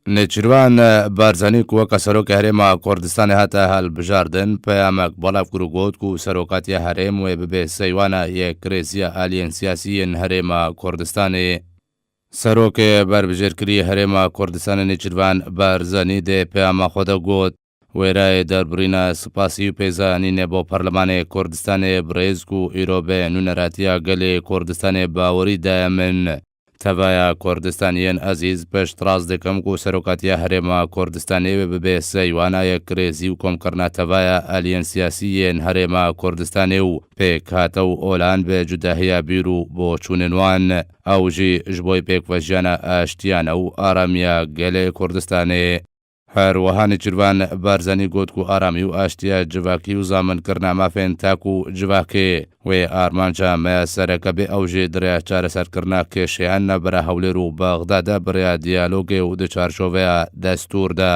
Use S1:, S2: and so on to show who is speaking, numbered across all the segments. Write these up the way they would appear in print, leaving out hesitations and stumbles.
S1: نێچیروان بارزانانی وەکە سەرۆکی هەرێما کوردستانی هاتە هەڵبژاردن پەیامێک بەڵاو گوت و سەرۆکاتی هەرێم وێ ببێ سەیوانە یەکرێزیە ئالیەن سیاسیین هەرێما کوردستانی سەرۆکێ بربژێرکردی هەرێما کوردستانی نێچیروان بارزانانی دێ پەیامە خۆدە گوت وێرای دەربڕینە سوپاسی و پێزانینێ بۆ پەرلەمانی کوردستانی برێزگ و ئیرۆبێ نونەراتیە گەلێ کوردستانی باوەری دایە من تەڤایە کوردستانیان ئەزیز پشت ڕاست دەکەم و سەرۆکاتیە هەرێما کوردستانی ببێ سەیوانایە کرێزی و کۆمکردنا تەڤایە ئالیەن سیاسیین هەرێما کوردستانی و پێک هاتە و ئۆلان بێ جوداهەیە بیر و بۆ چووننوان ئەوژی ژ بۆی پێکڤەژیانە ئاشتیانە و ئارامیە گەلێ کوردستانی هەروەها نێچیروان بارزانانی گوت و ئارامی و ئاشتیە جڤاکی و زامنکردنا مافێن تاک و جڤاکێ وێ ئارمانجا مەیە سەرەکە بێ ئەوژێ دریا چارەسەرکردنا کێشەیان نەبرە هەولێر و بەغدادا بریا دیالۆگێ و دچارشۆڤەیە دەستوردا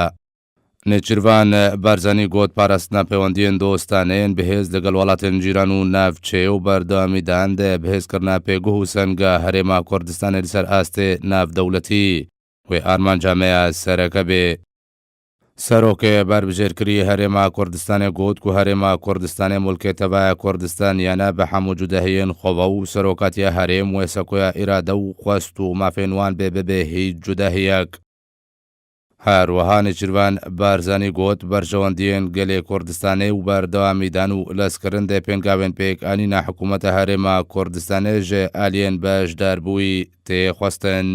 S1: نێچیروان بارزانانی گوت پاراستنا پەیوەندیên دۆستانەیەن بەهێز لەگەڵ وڵاتên جیران و ناوچێ و بەردەوامیدان دێ بەهێزکردنا پێگوه و سەنگە هەرێما کوردستانی لەسەر ئاستێ ناودەوڵەتی وێ ئارمانجا مەیە سەرەکە بێ سەرۆکێ بربژێرکردی هەرێما کوردستانی گوت و هەرێما کوردستانی مولکێ تەڤایە کوردستان یانە بە هەموو جودەهەیەن خۆڤە و سەرۆکاتیە هەرێم وێ سەکۆیە ئیرادە و خوەست و مافێنوان بێ ببێ هیچ جودەهەیەک هەروەها نێچیروان بارزانانی گوت بەرژەوەندیên گەلێ کوردستانی و بەردەوامیدان و لەسکردن دێ پێنگاوێن پێکئانینا حکوومەتە هەرێما کوردستانی ژێ ئالیەن بەشداربووی تێخواستن.